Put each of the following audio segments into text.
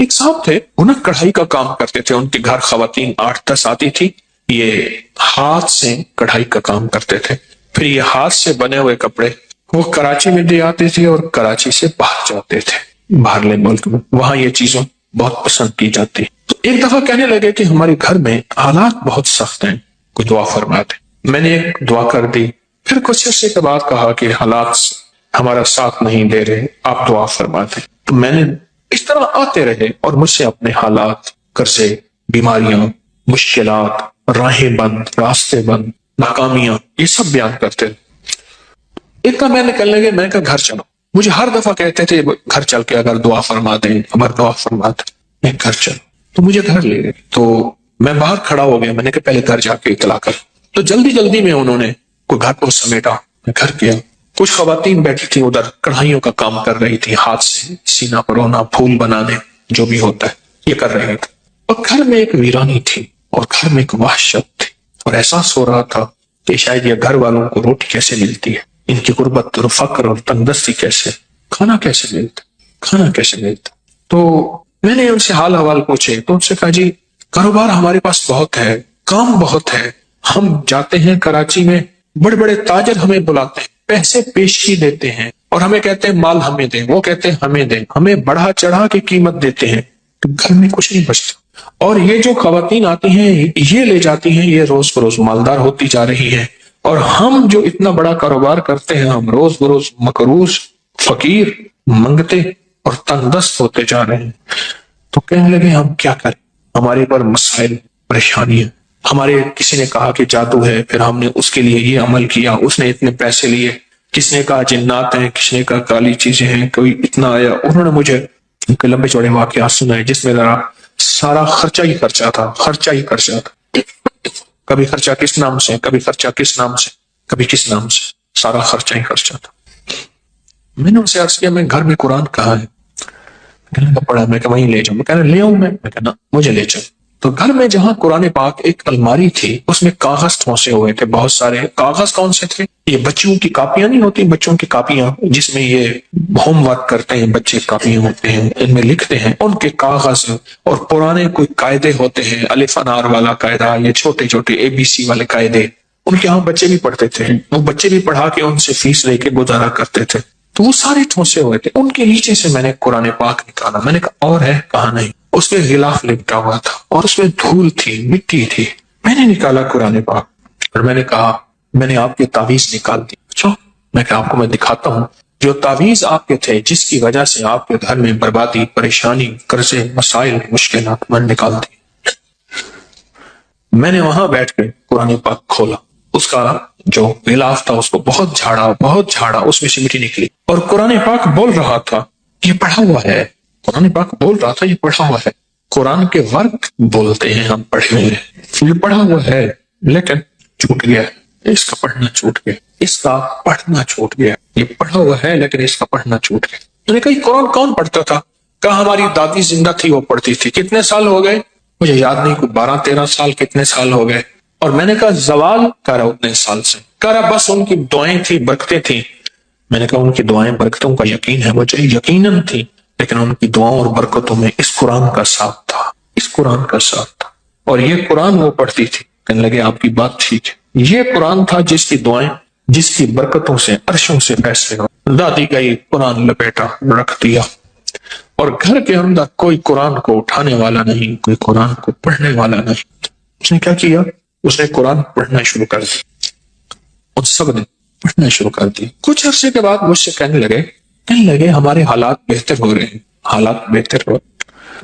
ایک صاحب تھے، وہ نا کڑھائی کا کام کرتے تھے، ان کے گھر خواتین 8-10 آتی تھی، یہ ہاتھ سے کڑھائی کا کام کرتے تھے، پھر یہ ہاتھ سے بنے ہوئے کپڑے وہ کراچی میں دے آتے تھے اور کراچی سے باہر جاتے تھے، باہرلے ملک میں، وہاں یہ چیزیں بہت پسند کی جاتی۔ تو ایک دفعہ کہنے لگے کہ ہمارے گھر میں حالات بہت سخت ہیں، کوئی دعا فرما دے۔ میں نے ایک دعا کر دی، پھر کچھ عرصے کے بعد کہا کہ حالات ہمارا ساتھ نہیں دے رہے، آپ دعا فرما دیں۔ تو میں نے اس طرح آتے رہے اور مجھ سے اپنے حالات، قرضے، بیماریاں، مشکلات، راہیں بند، راستے بند، ناکامیاں، یہ سب بیان کرتے رہے۔ ایک کا میں نکلنے گئے، میں نے کہا گھر چلو۔ مجھے ہر دفعہ کہتے تھے گھر چل کے اگر دعا فرما دیں، اگر دعا فرما دیں، میں گھر چلو۔ تو مجھے گھر لے گئے، تو میں باہر کھڑا ہو گیا، میں نے کہا پہلے گھر جا کے اطلاع کر۔ تو جلدی جلدی میں انہوں نے کوئی گھر کو سمیٹا، میں گھر گیا۔ کچھ خواتین بیٹھی تھی ادھر، کڑھائیوں کا کام کر رہی تھی، ہاتھ سے سینہ پرونا، پھول بنانے، جو بھی ہوتا ہے یہ کر رہے تھے۔ اور گھر میں ایک ویرانی تھی، اور گھر میں ایک وحشت تھی، اور احساس ہو رہا تھا کہ شاید یہ گھر والوں کو روٹی کیسے ملتی ہے، ان کی غربت اور فقر اور تنگدستی کیسے، کھانا کیسے ملتا، کھانا کیسے ملتا۔ تو میں نے ان سے حال حوال پوچھے، تو ان سے کہا جی کاروبار ہمارے پاس بہت ہے، کام بہت ہے، ہم جاتے ہیں کراچی میں، بڑے بڑے تاجر ہمیں بلاتے ہیں، پیسے پیشی دیتے ہیں، اور ہمیں کہتے ہیں مال ہمیں دیں، وہ کہتے ہیں ہمیں دیں، ہمیں بڑھا چڑھا کے قیمت دیتے ہیں، تو گھر میں کچھ نہیں بچتا۔ اور یہ جو خواتین آتی ہیں یہ لے جاتی ہیں، یہ روز بروز مالدار ہوتی جا رہی ہے، اور ہم جو اتنا بڑا کاروبار کرتے ہیں، ہم روز بروز مقروض، فقیر، منگتے اور تنگ دست ہوتے جا رہے ہیں۔ تو کہنے لگے ہم کیا کریں، ہمارے پر مسائل، پریشانیاں، ہمارے کسی نے کہا کہ جادو ہے، پھر ہم نے اس کے لیے یہ عمل کیا، اس نے اتنے پیسے لیے، کس نے کہا جنات ہیں، کس نے کہا کالی چیزیں ہیں، کوئی اتنا آیا۔ انہوں نے مجھے لمبے چوڑے واقعات سنائے، جس میں ذرا سارا خرچہ ہی خرچہ تھا، خرچہ ہی خرچہ تھا، کبھی خرچہ کس نام سے، کبھی خرچہ کس نام سے، کبھی کس نام سے، سارا خرچہ ہی خرچہ تھا۔ میں نے ان سے عرض کیا میں گھر میں قرآن کہاں ہے؟ کہنے لگا پڑھا، میں کہ وہیں لے جاؤں، میں کہنا لے آؤں، میں کہنا مجھے لے جاؤ۔ تو گھر میں جہاں قرآن پاک ایک الماری تھی، اس میں کاغذ ٹھونسے ہوئے تھے بہت سارے۔ کاغذ کون سے تھے؟ یہ بچوں کی کاپیاں نہیں ہوتی، بچوں کی کاپیاں جس میں یہ ہوم ورک کرتے ہیں بچے، کاپیاں ہوتے ہیں ان میں لکھتے ہیں، ان کے کاغذ، اور پرانے کوئی قاعدے ہوتے ہیں، الف انار والا قاعدہ، یہ چھوٹے چھوٹے ABC والے قاعدے، ان کے ہاں بچے بھی پڑھتے تھے، وہ بچے بھی پڑھا کے ان سے فیس لے کے گزارا کرتے تھے۔ تو وہ سارے ٹھونسے ہوئے تھے، ان کے نیچے سے میں نے قرآن پاک نکالا، میں نے کہا اور ہے؟ کہا نہیں، اس میں غلاف لپٹا ہوا تھا اور اس میں دھول تھی، مٹی تھی۔ میں نے نکالا قرآن پاک اور میں نے کہا میں نے آپ کے تعویذ نکال دی۔ اچھا، میں کہا آپ کو میں دکھاتا ہوں جو تعویذ آپ کے تھے، جس کی وجہ سے آپ کے گھر میں بربادی، پریشانی، قرضے، مسائل، مشکلات، میں نے نکال دی۔ میں نے وہاں بیٹھ کے قرآن پاک کھولا، اس کا جو غلاف تھا اس کو بہت جھاڑا، اس میں سے مٹی نکلی، اور قرآن پاک بول رہا تھا یہ پڑھا ہوا ہے، قرآن پاک بول رہا تھا یہ پڑھا ہوا ہے۔ قرآن کے ورق بولتے ہیں ہم پڑھے ہوئے، یہ پڑھا ہوا ہے لیکن چھوٹ گیا، اس کا پڑھنا چھوٹ گیا، اس کا پڑھنا چھوٹ گیا، یہ پڑھا ہوا ہے لیکن اس کا پڑھنا چھوٹ گیا۔ میں نے کہا یہ قرآن کون پڑھتا تھا؟ کہا ہماری دادی زندہ تھی وہ پڑھتی تھی۔ کتنے سال ہو گئے؟ مجھے یاد نہیں، کوئی 12-13 سال، کتنے سال ہو گئے؟ اور میں نے کہا زوال کہہ رہا اتنے سال سے، کہہ رہا بس ان کی دعائیں تھی، برکتیں تھیں۔ میں نے کہا ان کی دعائیں برکتوں کا یقین ہے مجھے، یقیناً تھی، لیکن ان کی دعاؤں اور برکتوں میں اس قرآن کا ساتھ تھا، اس قرآن کا ساتھ تھا، اور یہ قرآن وہ پڑھتی تھی۔ کہنے لگے آپ کی بات ٹھیک ہے، یہ قرآن تھا جس کی دعائیں، جس کی برکتوں سے عرشوں سے فیصلے ہو۔ دادی گئی، قرآن لپیٹا، رکھ دیا، اور گھر کے اندر کوئی قرآن کو اٹھانے والا نہیں، کوئی قرآن کو پڑھنے والا نہیں۔ اس نے کیا کیا؟ اس نے قرآن پڑھنا شروع کر دیا، ان سب نے پڑھنا شروع کر دیا۔ کچھ عرصے کے بعد مجھ سے کہنے لگے ہمارے حالات بہتر ہو رہے ہیں، حالات بہتر ہو۔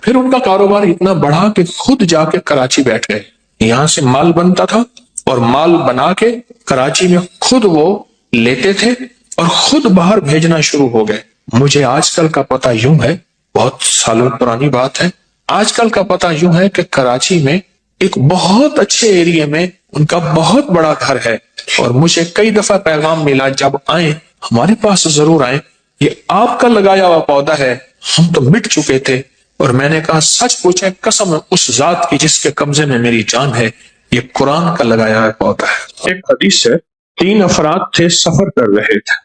پھر ان کا کاروبار اتنا بڑھا کہ خود جا کے کراچی بیٹھ گئے، یہاں سے مال بنتا تھا، اور مال بنا کے کراچی میں خود وہ لیتے تھے اور خود باہر بھیجنا شروع ہو گئے۔ مجھے آج کل کا پتہ یوں ہے، بہت سالوں پرانی بات ہے، آج کل کا پتہ یوں ہے کہ کراچی میں ایک بہت اچھے ایریے میں ان کا بہت بڑا گھر ہے، اور مجھے کئی دفعہ پیغام ملا جب آئیں ہمارے پاس ضرور آئیں، یہ آپ کا لگایا ہوا پودا ہے، ہم تو مٹ چکے تھے۔ اور میں نے کہا سچ پوچھیں، قسم اس ذات کی جس کے قبضے میں میری جان ہے، یہ قرآن کا لگایا ہوا پودا ہے۔ ایک حدیث ہے، 3 افراد تھے، سفر کر رہے تھے،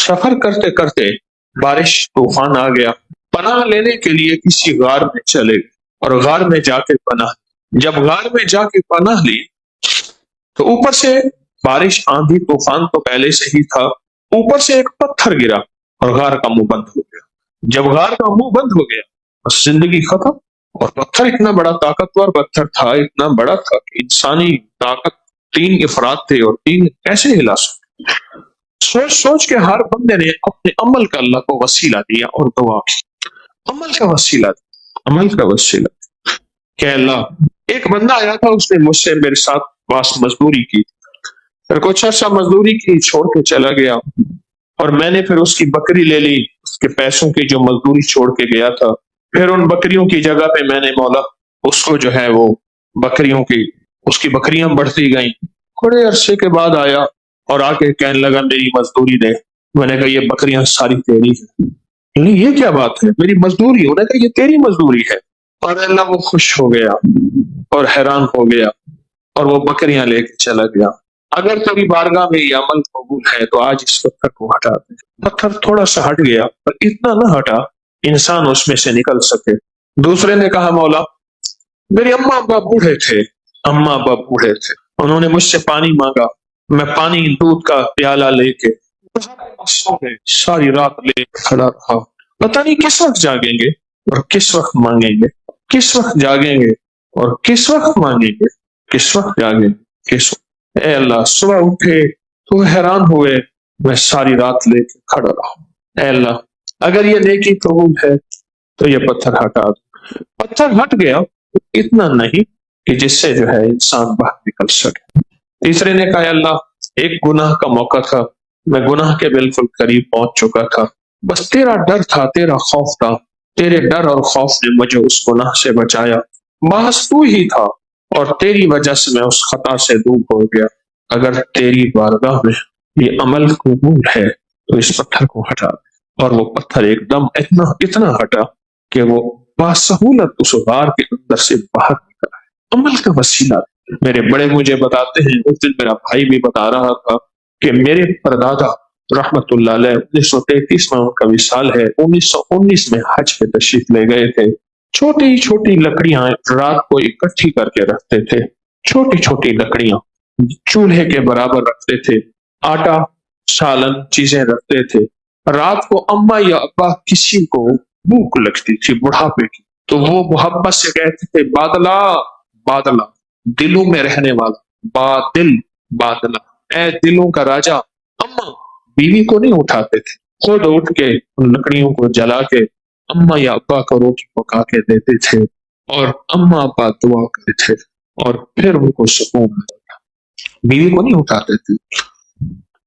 سفر کرتے کرتے بارش، طوفان آ گیا، پناہ لینے کے لیے کسی غار میں چلے گئے اور غار میں جا کے پناہ، جب غار میں جا کے پناہ لی تو اوپر سے بارش آندھی طوفان تو پہلے سے ہی تھا، اوپر سے ایک پتھر گرا اور غار کا منہ بند ہو گیا۔ جب غار کا منہ بند ہو گیا بس زندگی ختم۔ اور پتھر اتنا بڑا طاقتور پتھر تھا، اتنا بڑا تھا کہ انسانی طاقت 3 افراد تھے اور 3 کیسے ہلا سکتے۔ سوچ سوچ کے ہر بندے نے اپنے عمل کا اللہ کو وسیلہ دیا اور دعا کی، عمل کا وسیلہ دیا، عمل کا وسیلہ کہ اللہ، ایک بندہ آیا تھا، اس نے مجھ سے میرے ساتھ پاس مزدوری کی، پھر کچھ عرصہ مزدوری کی، چھوڑ کے چلا گیا، اور میں نے پھر اس کی بکری لے لی، اس کے پیسوں کی جو مزدوری چھوڑ کے گیا تھا، پھر ان بکریوں کی جگہ پہ میں نے مولا اس کو جو ہے وہ بکریوں کی، اس کی بکریاں بڑھتی گئیں۔ تھوڑے عرصے کے بعد آیا اور آ کے کہنے لگا میری مزدوری دے۔ میں نے کہا یہ بکریاں ساری تیری ہیں۔ نہیں یہ کیا بات ہے، میری مزدوری؟ انہوں نے کہا یہ تیری مزدوری ہے۔ اور اللہ وہ خوش ہو گیا اور حیران ہو گیا اور وہ بکریاں لے کے چلا گیا۔ اگر تیری بارگاہ میں یہ عمل قبول ہے تو آج اس پتھر کو ہٹا دے۔ پتھر تھوڑا سا ہٹ گیا پر اتنا نہ ہٹا انسان اس میں سے نکل سکے۔ دوسرے نے کہا مولا میرے اماں ابا بوڑھے تھے، اماں ابا بوڑھے تھے، انہوں نے مجھ سے پانی مانگا، میں پانی دودھ کا پیالہ لے کے ساری رات لے کھڑا رہا، پتہ نہیں کس وقت جاگیں گے اور کس وقت مانگیں گے، کس وقت جاگیں گے اور کس وقت مانگیں گے، کس وقت جاگیں گے، کس وقت۔ اے اللہ صبح اٹھے تو حیران ہوئے، میں ساری رات لے کے کھڑا رہا۔ اے اللہ اگر یہ نیکی قبول ہے تو یہ پتھر ہٹا دو۔ پتھر ہٹ گیا، اتنا نہیں کہ جس سے جو ہے انسان باہر نکل سکے۔ تیسرے نے کہا اللہ ایک گناہ کا موقع تھا، میں گناہ کے بالکل قریب پہنچ چکا تھا، بس تیرا ڈر تھا، تیرا خوف تھا، تیرے ڈر اور خوف نے مجھے اس گناہ سے بچایا، محض تو ہی تھا اور تیری وجہ سے میں اس خطا سے دور ہو گیا۔ اگر تیری بارگاہ میں یہ عمل قبول ہے تو اس پتھر کو ہٹا دے۔ اور وہ پتھر ایک دم اتنا ہٹا کہ وہ باسہولت اس غار کے اندر سے باہر نکل آئے۔ عمل کا وسیلہ۔ میرے بڑے مجھے بتاتے ہیں، اس دن میرا بھائی بھی بتا رہا تھا کہ میرے پردادا رحمت اللہ علیہ 1933 میں ان کا وصال ہے، 1919 میں حج پہ تشریف لے گئے تھے۔ چھوٹی چھوٹی لکڑیاں رات کو اکٹھی کر کے رکھتے تھے، چھوٹی چھوٹی لکڑیاں چولہے کے برابر رکھتے تھے، آٹا سالن چیزیں رکھتے تھے۔ رات کو اماں یا ابا کسی کو بھوک لگتی تھی بڑھاپے کی تو وہ محبت سے کہتے تھے بادلہ بادلہ، دلوں میں رہنے والا، بادل بادلہ، اے دلوں کا راجا۔ اماں بیوی کو نہیں اٹھاتے تھے، خود اٹھ کے ان لکڑیوں کو جلا کے اماں یا ابا کو روٹی پکا کے دیتے تھے اور اماں ابا دعا کرتے تھے اور پھر ان کو سکون ملتا تھا۔ بیوی کو نہیں اٹھاتے تھے۔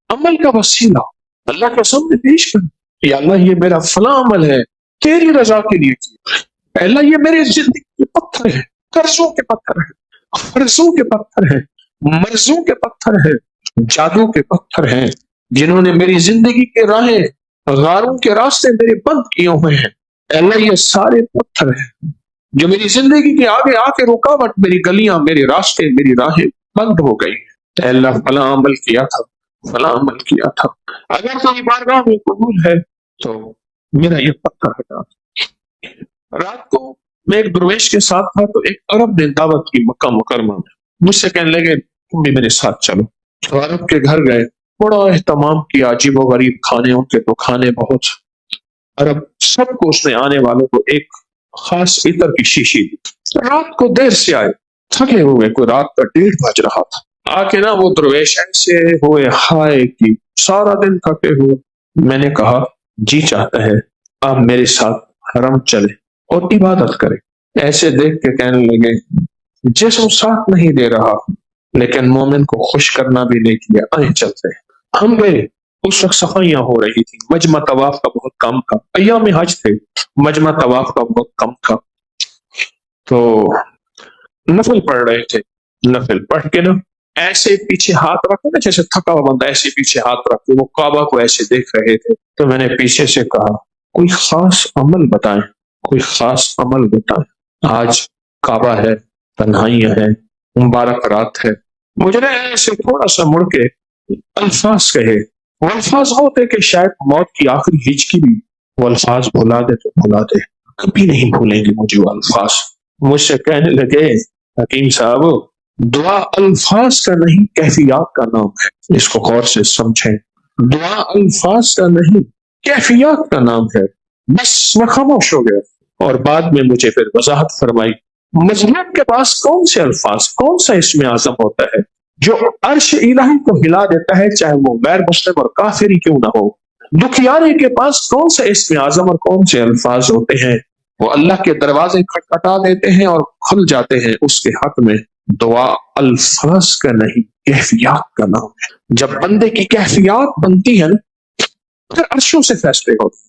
عمل کا وسیلہ اللہ کے سامنے پیش کر، یا اللہ یہ میرا فلاں عمل ہے تیری رضا کے لیے کیا، اللہ یہ میرے زندگی کے پتھر ہے، قرضوں کے پتھر ہے، فرضوں کے پتھر ہے، مرضوں کے پتھر ہے، جادو کے پتھر ہیں جنہوں نے میری زندگی کے راہیں، غاروں کے راستے میرے بند کیے ہوئے ہیں۔ اللہ یہ سارے پتھر ہیں جو میری زندگی کے آگے آ کے رکاوٹ، میری گلیاں، میرے راستے، میری راہیں بند ہو گئی۔ اے اللہ فلاں عمل کیا تھا، فلاں عمل کیا تھا، اگر تیری بارگاہ میں قبول ہے تو میرا یہ پتھر ہٹا۔ رات کو میں ایک درویش کے ساتھ تھا تو ایک عرب نے دعوت کی مکہ مکرمہ میں، مجھ سے کہنے لگے تم بھی میرے ساتھ چلو۔ تو عرب کے گھر گئے، بڑا اہتمام کیا، عجیب و غریب کھانے، ان کے تو کھانے بہت۔ عرب سب کو اس نے آنے والوں کو ایک خاص عطر کی شیشی دی۔ رات کو دیر سے آئے، تھکے ہوئے، کوئی رات کا 1:30 بج رہا تھا۔ آ کے نا وہ درویش ایسے ہوئے ہائے کی سارا دن تھکے ہوئے۔ میں نے کہا جی چاہتا ہے آپ میرے ساتھ حرم چلے اور عبادت کریں۔ ایسے دیکھ کے کہنے لگے جسم ساتھ نہیں دے رہا لیکن مومن کو خوش کرنا بھی نہیں کیا، آئیں چلتے ہیں۔ ہم گئے، اس وقت صفائیاں ہو رہی تھی، مجمع طواف کا بہت کم تھا، ایام حج تھے، مجمع طواف کا بہت کم تھا، تو نفل پڑھ رہے تھے۔ نفل پڑھ کے نا ایسے پیچھے ہاتھ رکھو نا، جیسے تھکا ہوا بندہ ایسے پیچھے ہاتھ رکھ کے وہ کعبہ کو ایسے دیکھ رہے تھے۔ تو میں نے پیچھے سے کہا کوئی خاص عمل بتائیں، کوئی خاص عمل بتائیں، آج کعبہ ہے، تنہائیاں ہیں، مبارک رات ہے۔ مجھے ایسے تھوڑا سا مڑ کے الفاظ کہے، وہ الفاظ ہوتے کہ شاید موت کی آخری ہچکی بھی وہ الفاظ بھلا دے، کبھی نہیں بھولیں گے مجھے وہ الفاظ۔ مجھ سے کہنے لگے حکیم صاحب دعا الفاظ کا نہیں کیفیات کا نام ہے، اس کو غور سے سمجھیں، دعا الفاظ کا نہیں کیفیات کا نام ہے۔ بس میں خاموش ہو گیا اور بعد میں مجھے پھر وضاحت فرمائی، مظلوم کے پاس کون سے الفاظ، کون سا اسم اعظم ہوتا ہے جو عرش الہی کو ہلا دیتا ہے، چاہے وہ غیر مسلم اور کافر ہی کیوں نہ ہو۔ دکھیارے کے پاس کون سے اسم اعظم اور کون سے الفاظ ہوتے ہیں وہ اللہ کے دروازے کھٹکھٹا دیتے ہیں اور کھل جاتے ہیں اس کے حق میں۔ دعا الفاظ کا نہیں کیفیات کا نام ہے۔ جب بندے کی کیفیات بنتی ہے پھر عرشوں سے فیصلے ہوتے ہیں۔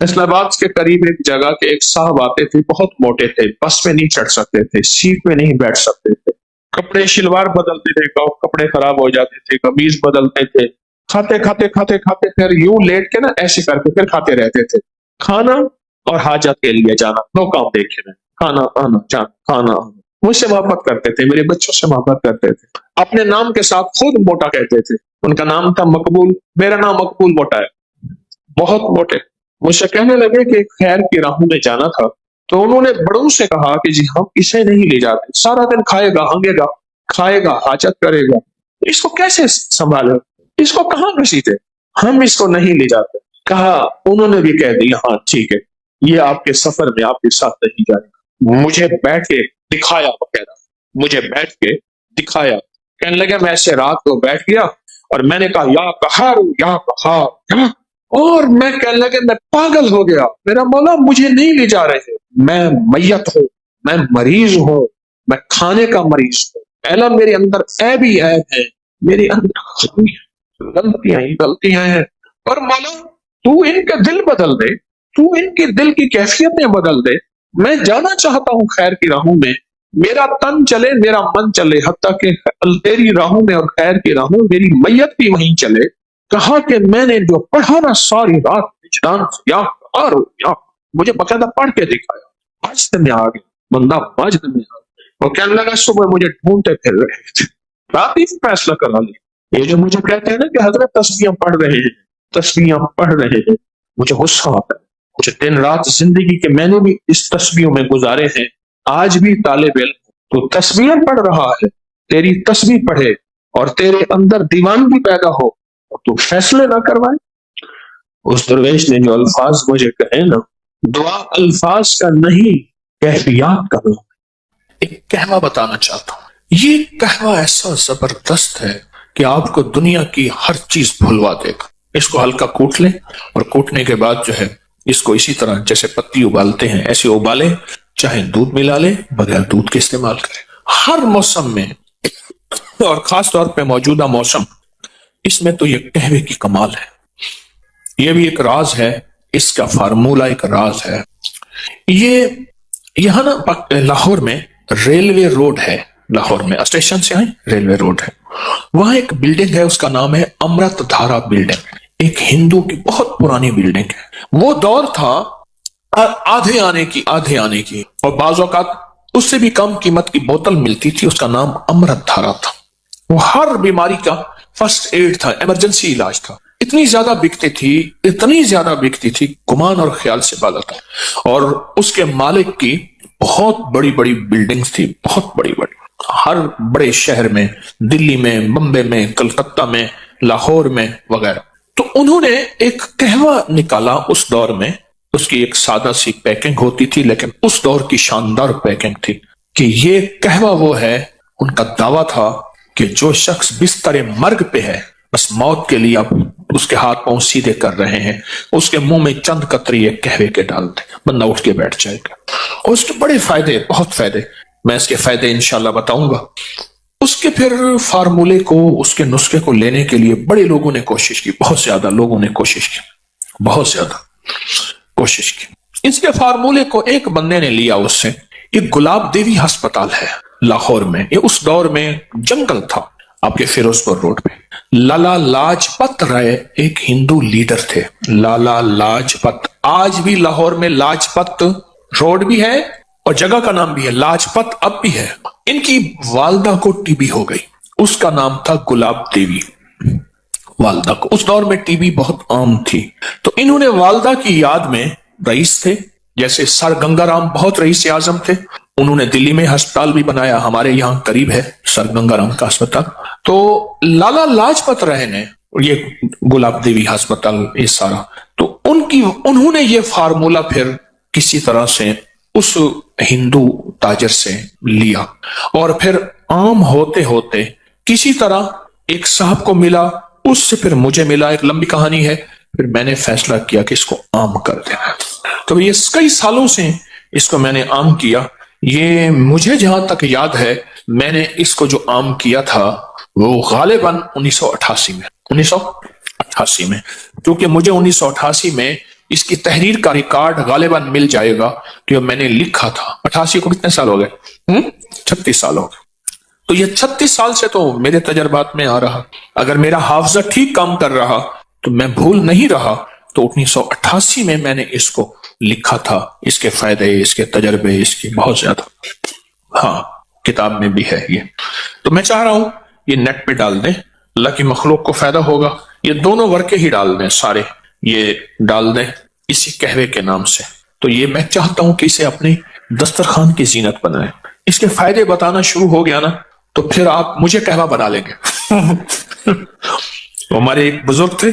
اسلام آباد کے قریب ایک جگہ کے ایک صاحب آتے تھے، بہت موٹے تھے، بس میں نہیں چڑھ سکتے تھے، سیٹ میں نہیں بیٹھ سکتے تھے، کپڑے شلوار بدلتے تھے، کپڑے خراب ہو جاتے تھے، قمیض بدلتے تھے، کھاتے پھر یوں لیٹ کے نا ایسے کر کے پھر کھاتے رہتے تھے۔ کھانا اور حاجت کے لیے جانا، دو کام دیکھے میں، کھانا آنا جانا، کھانا آنا۔ مجھ سے محبت کرتے تھے، میرے بچوں سے محبت کرتے تھے، اپنے نام کے ساتھ خود موٹا کہتے تھے۔ ان کا نام تھا مقبول، میرا نام مقبول موٹا ہے، بہت موٹے۔ مجھ سے کہنے لگے کہ خیر کی راہوں میں جانا تھا، تو انہوں نے بڑوں سے کہا کہ جی ہم اسے نہیں لے جاتے، سارا دن کھائے گا، ہنگے گا، کھائے گا، حاجت کرے گا، اس کو کیسے سنبھالے، اس کو کہاں گھسیٹے، ہم اس کو نہیں لے جاتے۔ کہا، انہوں نے بھی کہہ دیا ہاں ٹھیک ہے، یہ آپ کے سفر میں آپ کے ساتھ نہیں جائے گا۔ مجھے بیٹھ کے دکھایا، باقاعدہ مجھے بیٹھ کے دکھایا، کہنے لگا میں ایسے رات کو بیٹھ گیا اور میں نے کہا یا قہار یا قہار، اور میں کہنے لگا میں پاگل ہو گیا، میرا مولا مجھے نہیں لے جا رہے، میں میت ہوں، میں مریض ہوں، میں کھانے کا مریض ہوں، اعلیٰ میرے اندر عیب ہی عیب ہے، میرے اندر غلطیاں ہیں، اور مولا تو ان کے دل بدل دے، تو ان کے دل کی کیفیتیں بدل دے، میں جانا چاہتا ہوں خیر کی راہوں میں، میرا تن چلے میرا من چلے، حتیٰ کہ تیری راہوں میں اور خیر کی راہوں میں میری میت بھی وہیں چلے۔ کہا کہ میں نے جو پڑھا نا ساری رات وجدان سے، یا مجھے باقاعدہ پڑھ کے دکھایا، مجد میں آ گیا بندہ، مجد میں آ گیا۔ وہ کہنے لگا صبح مجھے ڈھونڈتے پھر رہے تھے، رات ہی فیصلہ کرا لیا۔ یہ جو مجھے کہتے ہیں نا کہ حضرت تسبیحاں پڑھ رہے ہیں، تسبیحاں پڑھ رہے ہیں، مجھے غصہ آتا ہے، مجھے دن رات زندگی کے میں نے بھی اس تسبیحوں میں گزارے ہیں، آج بھی طالب علم تو تسبیحاں پڑھ رہا ہے، تیری تسبیح پڑھے اور تیرے اندر دیوانگی پیدا ہو تو فیصلے نہ کروائے۔ اس درویش نے جو الفاظ مجھے کہے نا، دعا الفاظ کا نہیں کیفیات کا نام۔ ایک کہوہ بتانا چاہتا ہوں، یہ کہوہ ایسا زبردست ہے کہ آپ کو دنیا کی ہر چیز بھلوا دے گا۔ اس کو ہلکا کوٹ لیں اور کوٹنے کے بعد جو ہے اس کو اسی طرح جیسے پتی ابالتے ہیں ایسے ابالیں، چاہے دودھ ملا لیں، بغیر دودھ کے استعمال کریں۔ ہر موسم میں اور خاص طور پہ موجودہ موسم، اس میں تو یہ قہوے کی کمال ہے۔ یہ بھی ایک راز ہے، اس کا فارمولہ ایک راز ہے۔ یہ یہاں نا لاہور میں ریلوے روڈ ہے، لاہور میں اسٹیشن سے آئیں ریلوے روڈ ہے، وہاں ایک بلڈنگ ہے، اس کا نام ہے امرت دھارا بلڈنگ، ایک ہندو کی بہت پرانی بلڈنگ ہے۔ وہ دور تھا آدھے آنے کی اور بعض اوقات اس سے بھی کم قیمت کی بوتل ملتی تھی، اس کا نام امرت دھارا تھا۔ وہ ہر بیماری کا فرسٹ ایڈ تھا، ایمرجنسی علاج تھا۔ اتنی زیادہ بکتی تھی گمان اور خیال سے بالا تھا، اور اس کے مالک کی بہت بڑی بڑی بلڈنگز تھی، بہت بڑی ہر بڑے شہر میں، دلی میں، بمبے میں، کلکتہ میں، لاہور میں وغیرہ۔ تو انہوں نے ایک قہوہ نکالا اس دور میں، اس کی ایک سادہ سی پیکنگ ہوتی تھی لیکن اس دور کی شاندار پیکنگ تھی کہ یہ قہوہ وہ ہے، ان کا دعویٰ تھا کہ جو شخص بستر مرگ پہ ہے، بس موت کے لیے اب اس کے ہاتھ پاؤں سیدھے کر رہے ہیں، اس کے منہ میں چند قطرے قہوے کے ڈال دیں، بندہ اٹھ کے بیٹھ جائے گا۔ اور اس کے بڑے فائدے، بہت فائدے، میں اس کے فائدے انشاءاللہ بتاؤں گا۔ اس کے پھر فارمولے کو، اس کے نسخے کو لینے کے لیے بڑے لوگوں نے کوشش کی، بہت زیادہ لوگوں نے کوشش کی۔ اس کے فارمولے کو ایک بندے نے لیا اس سے، یہ گلاب دیوی ہسپتال ہے لاہور میں، یہ اس دور میں جنگل تھا آپ کے فیروز پور روڈ پہ۔ لالا لاجپت رائے ایک ہندو لیڈر تھے، لالا لاجپت، آج بھی لاہور میں لاجپت روڈ بھی ہے اور جگہ کا نام بھی ہے، لاجپت اب بھی ہے۔ ان کی والدہ کو ٹی بی ہو گئی، اس کا نام تھا گلاب دیوی۔ والدہ کو۔ اس دور میں ٹی بی بہت عام تھی، تو انہوں نے والدہ کی یاد میں، رئیس تھے جیسے سر گنگا رام بہت رئیس اعظم تھے، انہوں نے دلی میں ہسپتال بھی بنایا، ہمارے یہاں قریب ہے سر گنگا رام کا ہسپتال۔ تو لالا لاجپت رائے نے، یہ گلاب دیوی ہسپتال، یہ سارا، تو انہوں نے یہ فارمولا پھر کسی طرح سے اس ہندو تاجر سے لیا، اور پھر عام ہوتے ہوتے کسی طرح ایک صاحب کو ملا، اس سے پھر مجھے ملا، ایک لمبی کہانی ہے، پھر میں نے فیصلہ کیا کہ اس کو عام کر دینا۔ تو یہ کئی سالوں سے اس کو میں نے عام کیا۔ یہ مجھے جہاں تک یاد ہے، میں نے اس کو جو عام کیا تھا وہ غالباً 1988 میں، کیونکہ مجھے 1988 میں اس کی تحریر کا ریکارڈ غالباً مل جائے گا کہ میں نے لکھا تھا۔ 88 کو کتنے سال ہو گئے؟ 36 سال ہو گئے۔ تو یہ 36 سال سے تو میرے تجربات میں آ رہا، اگر میرا حافظہ ٹھیک کام کر رہا تو میں بھول نہیں رہا، تو 1988 میں نے اس کو لکھا تھا، اس کے فائدے، اس کے تجربے، اس کی بہت زیادہ، ہاں کتاب میں بھی ہے یہ۔ تو میں چاہ رہا ہوں یہ نیٹ پہ ڈال دیں، اللہ کی مخلوق کو فائدہ ہوگا۔ یہ دونوں ورقے ہی ڈال دیں، سارے یہ ڈال دیں اسی قہوے کے نام سے۔ تو یہ میں چاہتا ہوں کہ اسے اپنی دسترخوان کی زینت بنائیں۔ اس کے فائدے بتانا شروع ہو گیا نا تو پھر آپ مجھے قہوہ بنا لیں گے۔ ہمارے ایک بزرگ تھے،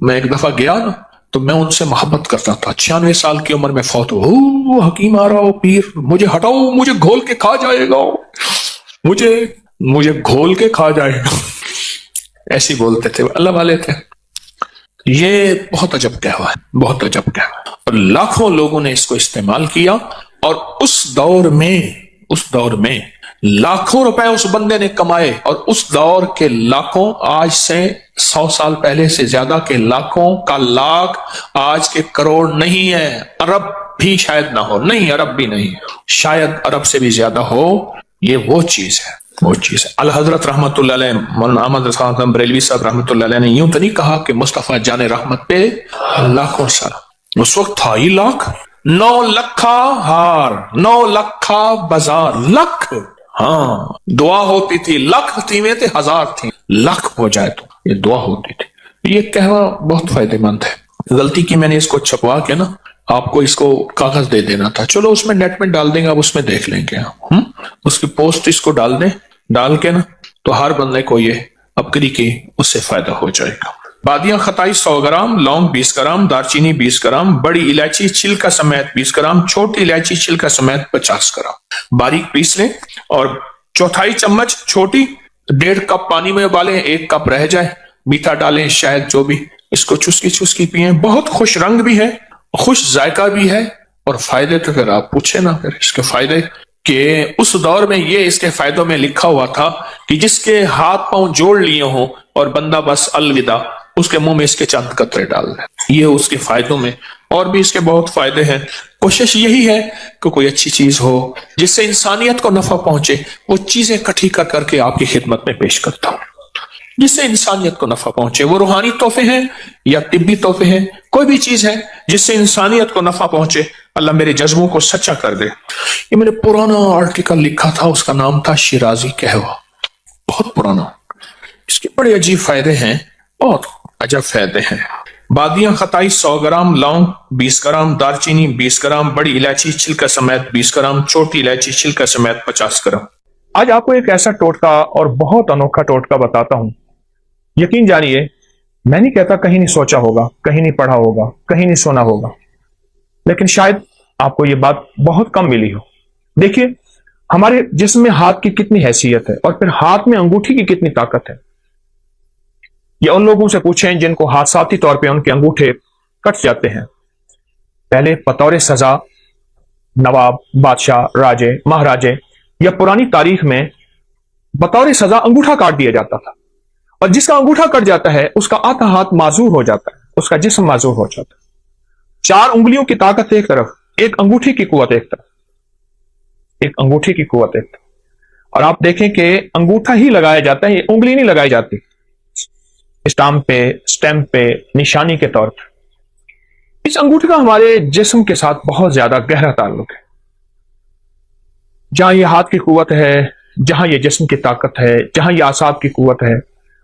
میں ایک دفعہ گیا نا تو میں ان سے محبت کرتا تھا، 96 سال کی عمر میں فوت ہو، حکیم آ رہا ہو، پیر مجھے ہٹاؤ، مجھے گھول کے کھا جائے گا، مجھے گھول کے کھا جائے گا، ایسے بولتے تھے، اللہ والے تھے۔ یہ بہت عجب قہوہ ہے، بہت عجب قہوہ ہے، اور لاکھوں لوگوں نے اس کو استعمال کیا، اور اس دور میں لاکھوں روپے اس بندے نے کمائے، اور اس دور کے لاکھوں، آج سے 100 سال پہلے سے زیادہ کے لاکھوں کا لاکھ آج کے کروڑ نہیں ہے، ارب بھی شاید نہ ہو، نہیں ارب بھی نہیں، شاید ارب سے بھی زیادہ ہو۔ یہ وہ چیز ہے، وہ چیز ہے۔ الحضرت رحمت اللہ علیہ، مولانا احمد رضا خان بریلوی صاحب رحمت اللہ علیہ نے یوں تو نہیں کہا کہ مصطفیٰ جان رحمت پہ لاکھوں سلام، اس وقت تھا ہی لاکھ، 9 لکھا ہار، 9 لکھا بازار، لکھ، ہاں دعا ہوتی تھی، لکھ تھیں تھے، ہزار تھیں، لکھ ہو جائے تو یہ دعا ہوتی تھی۔ یہ قہوہ بہت فائدہ مند ہے۔ غلطی کی میں نے اس کو چھپوا کے نا آپ کو اس کو کاغذ دے دینا تھا، چلو اس میں نیٹ میں ڈال دیں گے، آپ اس میں دیکھ لیں گے، اس کی پوسٹ اس کو ڈال دیں، ڈال کے نا تو ہر بندے کو یہ اپکری کی اس سے فائدہ ہو جائے گا۔ بادیاں خطائی 100 گرام، لونگ 20 گرام، دارچینی 20 گرام، بڑی الائچی چھلکا سمیت 20 گرام، چھوٹی الائچی چھلکا سمیت 50 گرام، باریک پیس لیں، اور چوتھائی چمچ چھوٹی 1.5 کپ پانی میں ابالیں، 1 کپ رہ جائے، میٹھا ڈالیں، شاید جو بھی، اس کو چسکی پیئیں، بہت خوش رنگ بھی ہے، خوش ذائقہ بھی ہے، اور فائدے تو پھر آپ پوچھیں نا، پھر اس کے فائدے کہ اس دور میں یہ اس کے فائدوں میں لکھا ہوا تھا کہ جس کے ہاتھ پاؤں جوڑ لیے ہوں اور بندہ بس الوداع، اس کے منہ میں اس کے چند قطرے ڈال دیں، یہ اس کے فائدوں میں، اور بھی اس کے بہت فائدے ہیں۔ کوشش یہی ہے کہ کوئی اچھی چیز ہو جس سے انسانیت کو نفع پہنچے، وہ چیزیں اکٹھی کر کے آپ کی خدمت میں پیش کرتا ہوں، جس سے انسانیت کو نفع پہنچے، وہ روحانی تحفے ہیں یا طبی تحفے ہیں، کوئی بھی چیز ہے جس سے انسانیت کو نفع پہنچے، اللہ میرے جذبوں کو سچا کر دے۔ یہ میں نے پرانا آرٹیکل لکھا تھا، اس کا نام تھا شیرازی قہوہ، بہت پرانا، اس کے بڑے عجیب فائدے ہیں، بہت عجب فائدے ہیں۔ بادیاں خطائی 100 گرام، لونگ 20 گرام، دارچینی 20 گرام، بڑی الائچی چھلکا سمیت 20 گرام، چھوٹی الائچی چھلکا سمیت 50 گرام۔ آج آپ کو ایک ایسا ٹوٹکا اور بہت انوکھا ٹوٹکا بتاتا ہوں، یقین جانیے، میں نہیں کہتا کہیں نہیں سوچا ہوگا، کہیں نہیں پڑھا ہوگا، کہیں نہیں سنا ہوگا، لیکن شاید آپ کو یہ بات بہت کم ملی ہو۔ دیکھیے ہمارے جسم میں ہاتھ کی کتنی حیثیت ہے، اور پھر ہاتھ میں انگوٹھی کی کتنی طاقت ہے۔ یہ ان لوگوں سے پوچھیں جن کو حادثاتی طور پہ ان کے انگوٹھے کٹ جاتے ہیں۔ پہلے بطور سزا نواب، بادشاہ، راجے، مہاراجے یا پرانی تاریخ میں بطور سزا انگوٹھا کاٹ دیا جاتا تھا، اور جس کا انگوٹھا کٹ جاتا ہے اس کا آدھا ہاتھ معذور ہو جاتا ہے، اس کا جسم معذور ہو جاتا ہے۔ 4 انگلیوں کی طاقت ایک طرف، ایک انگوٹھی کی قوت ایک طرف، ایک انگوٹھی کی قوت ایک طرف، اور آپ دیکھیں کہ انگوٹھا ہی لگایا جاتا ہے، یہ انگلی نہیں لگائی جاتی اسٹیمپ پہ نشانی کے طور پر۔ اس انگوٹھی کا ہمارے جسم کے ساتھ بہت زیادہ گہرا تعلق ہے۔ جہاں یہ ہاتھ کی قوت ہے، جہاں یہ جسم کی طاقت ہے، جہاں یہ اعصاب کی قوت ہے،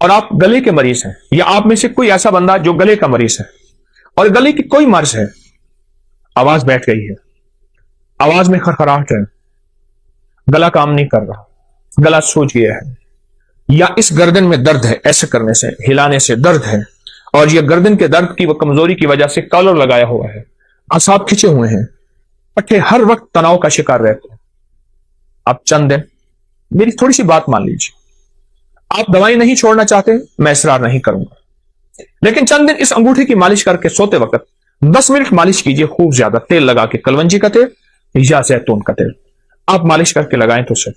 اور آپ گلے کے مریض ہیں، یا آپ میں سے کوئی ایسا بندہ جو گلے کا مریض ہے اور گلے کی کوئی مرض ہے، آواز بیٹھ گئی ہے، آواز میں خرخراہٹ ہے، گلا کام نہیں کر رہا، گلا سوج گیا ہے، یا اس گردن میں درد ہے، ایسے کرنے سے، ہلانے سے درد ہے، اور یہ گردن کے درد کی وہ کمزوری کی وجہ سے کالر لگایا ہوا ہے، اعصاب کھچے ہوئے ہیں، پٹھے ہر وقت تناؤ کا شکار رہتے ہیں، آپ چند دن میری تھوڑی سی بات مان لیجیے، آپ دوائی نہیں چھوڑنا چاہتے، میں اصرار نہیں کروں گا، لیکن چند دن اس انگوٹھی کی مالش کر کے سوتے وقت 10 منٹ مالش کیجیے، خوب زیادہ تیل لگا کے، کلونجی کا تیل یا زیتون کا تیل آپ مالش کر کے لگائیں تو سے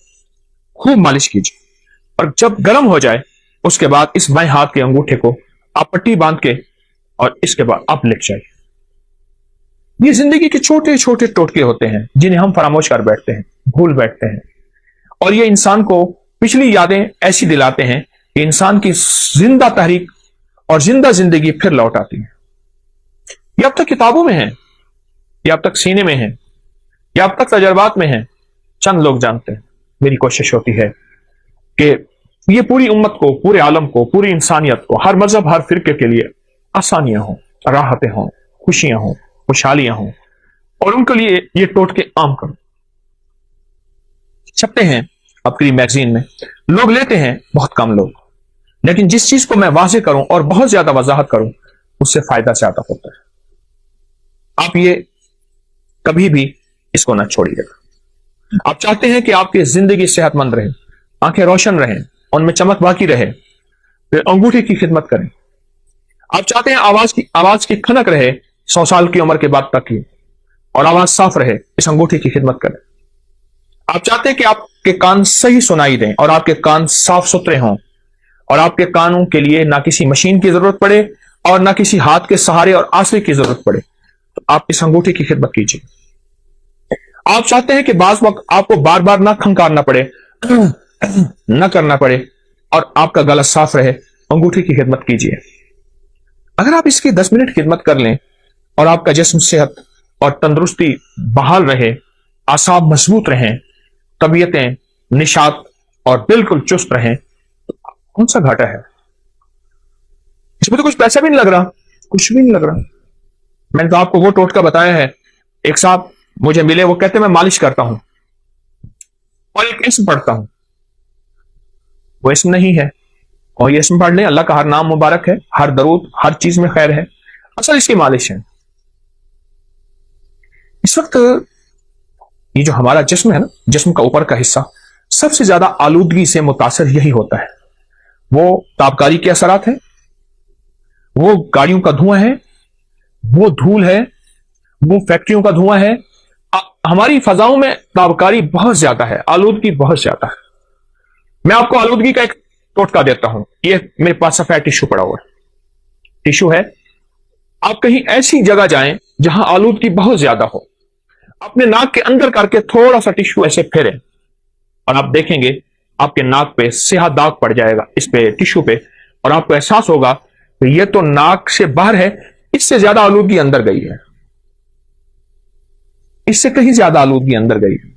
خوب مالش کیجیے، اور جب گرم ہو جائے اس کے بعد اس بائیں ہاتھ کے انگوٹھے کو آپ پٹی باندھ کے اور اس کے بعد آپ لٹ جائیے۔ یہ زندگی کے چھوٹے چھوٹے ٹوٹکے ہوتے ہیں جنہیں ہم فراموش کر بیٹھتے ہیں، بھول بیٹھتے ہیں، اور یہ انسان کو پچھلی یادیں ایسی دلاتے ہیں کہ انسان کی زندہ تحریک اور زندہ زندگی پھر لوٹ آتی ہے۔ یہ اب تک کتابوں میں ہیں، یہ اب تک سینے میں ہیں، یہ اب تک تجربات میں ہیں، چند لوگ جانتے ہیں۔ میری کوشش ہوتی ہے کہ یہ پوری امت کو، پورے عالم کو، پوری انسانیت کو، ہر مذہب، ہر فرقے کے لیے آسانیاں ہوں، راحتیں ہوں، خوشیاں ہوں، خوشحالیاں ہوں، اور ان کے لیے یہ ٹوٹکے عام کروں۔ چھپتے ہیں اپنی میگزین میں، لوگ لیتے ہیں بہت کم لوگ، لیکن جس چیز کو میں واضح کروں اور بہت زیادہ وضاحت کروں اس سے فائدہ زیادہ ہوتا ہے۔ آپ یہ کبھی بھی اس کو نہ چھوڑیے گا۔ آپ چاہتے ہیں کہ آپ کی زندگی صحت مند رہے، آنکھیں روشن رہیں، ان میں چمک باقی رہے، پھر انگوٹھی کی خدمت کریں۔ آپ چاہتے ہیں آواز کی کھنک رہے 100 سال کی عمر کے بعد تک کی، اور آواز صاف رہے، اس انگوٹھی کی خدمت کریں۔ آپ چاہتے ہیں کہ آپ کے کان صحیح سنائی دیں اور آپ کے کان صاف ستھرے ہوں، اور آپ کے کانوں کے لیے نہ کسی مشین کی ضرورت پڑے اور نہ کسی ہاتھ کے سہارے اور آسرے کی ضرورت پڑے، تو آپ اس انگوٹھی کی خدمت کیجیے۔ آپ چاہتے ہیں کہ بعض وقت آپ کو بار بار نہ کھنکارنا پڑے، نہ کرنا پڑے، اور آپ کا گلا صاف رہے، انگوٹھی کی خدمت کیجیے۔ اگر آپ اس کی 10 منٹ خدمت کر لیں اور آپ کا جسم صحت اور تندرستی بحال رہے، اعصاب مضبوط رہیں، طبیعتیں نشاط اور بالکل چست رہیں، تو کون سا گھاٹا ہے؟ اس میں تو کچھ پیسہ بھی نہیں لگ رہا، کچھ بھی نہیں لگ رہا۔ میں نے تو آپ کو وہ ٹوٹکا بتایا ہے، ایک صاحب مجھے ملے، وہ کہتے ہیں میں مالش کرتا ہوں اور ایک اسم پڑھتا ہوں، وہ اسم نہیں ہے، اور یہ اسم پڑھ لیں، اللہ کا ہر نام مبارک ہے، ہر درود، ہر چیز میں خیر ہے، اصل اس کی مالش ہے۔ اس وقت یہ جو ہمارا جسم ہے نا، جسم کا اوپر کا حصہ سب سے زیادہ آلودگی سے متاثر یہی ہوتا ہے۔ وہ تابکاری کے اثرات ہیں، وہ گاڑیوں کا دھواں ہے، وہ دھول ہے، وہ فیکٹریوں کا دھواں ہے۔ ہماری فضاؤں میں تابکاری بہت زیادہ ہے، آلودگی بہت زیادہ ہے۔ میں آپ کو آلودگی کا ایک ٹوٹکا دیتا ہوں، یہ میرے پاس سفید ٹیشو پڑا ہوا ہے، ٹیشو ہے۔ آپ کہیں ایسی جگہ جائیں جہاں آلودگی بہت زیادہ ہو، اپنے ناک کے اندر کر کے تھوڑا سا ٹیشو ایسے پھیریں، اور آپ دیکھیں گے آپ کے ناک پہ سیاہ داغ پڑ جائے گا، اس پہ ٹیشو پہ، اور آپ کو احساس ہوگا کہ یہ تو ناک سے باہر ہے، اس سے زیادہ آلودگی اندر گئی ہے، اس سے کہیں زیادہ آلودگی اندر گئی ہے۔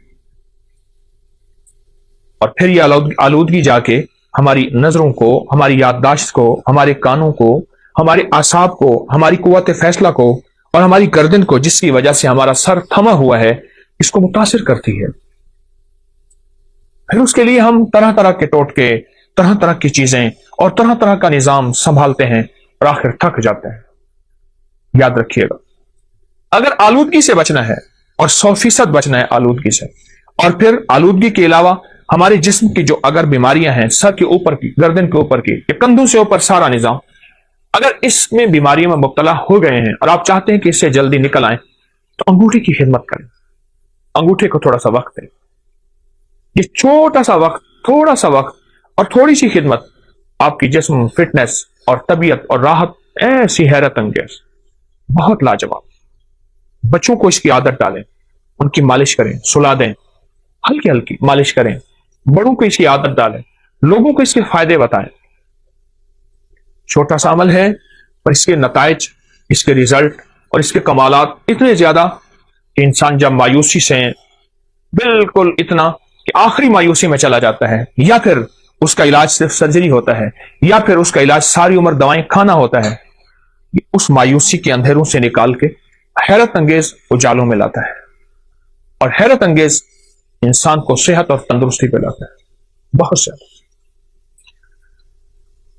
اور پھر یہ آلودگی جا کے ہماری نظروں کو، ہماری یادداشت کو، ہمارے کانوں کو، ہمارے اعصاب کو، ہماری قوت فیصلہ کو، اور ہماری گردن کو، جس کی وجہ سے ہمارا سر تھما ہوا ہے، اس کو متاثر کرتی ہے۔ پھر اس کے لیے ہم طرح طرح کے ٹوٹکے، طرح طرح کی چیزیں اور طرح طرح کا نظام سنبھالتے ہیں، اور آخر تھک جاتے ہیں۔ یاد رکھیے گا، اگر آلودگی سے بچنا ہے، اور 100% بچنا ہے آلودگی سے، اور پھر آلودگی کے علاوہ ہمارے جسم کی جو اگر بیماریاں ہیں، سر کے اوپر کی، گردن کے اوپر کی، یا کندھوں سے اوپر سارا نظام، اگر اس میں بیماریوں میں مبتلا ہو گئے ہیں اور آپ چاہتے ہیں کہ اس سے جلدی نکل آئیں، تو انگوٹھی کی خدمت کریں، انگوٹھے کو تھوڑا سا وقت دیں۔ یہ چھوٹا سا وقت، تھوڑا سا وقت اور تھوڑی سی خدمت آپ کی جسم، فٹنس اور طبیعت اور راحت ایسی حیرت انگیز، بہت لاجواب۔ بچوں کو اس کی عادت ڈالیں، ان کی مالش کریں، سلا دیں، ہلکی ہلکی مالش کریں، بڑوں کو اس کی عادت ڈالیں، لوگوں کو اس کے فائدے بتائیں۔ چھوٹا سا عمل ہے، پر اس کے نتائج، اس کے ریزلٹ اور اس کے کمالات اتنے زیادہ کہ انسان جب مایوسی سے بالکل اتنا کہ آخری مایوسی میں چلا جاتا ہے، یا پھر اس کا علاج صرف سرجری ہوتا ہے یا پھر اس کا علاج ساری عمر دوائیں کھانا ہوتا ہے، اس مایوسی کے اندھیروں سے نکال کے حیرت انگیز اجالوں میں لاتا ہے، اور حیرت انگیز انسان کو صحت اور تندرستی پہ لاتا ہے بہت زیادہ۔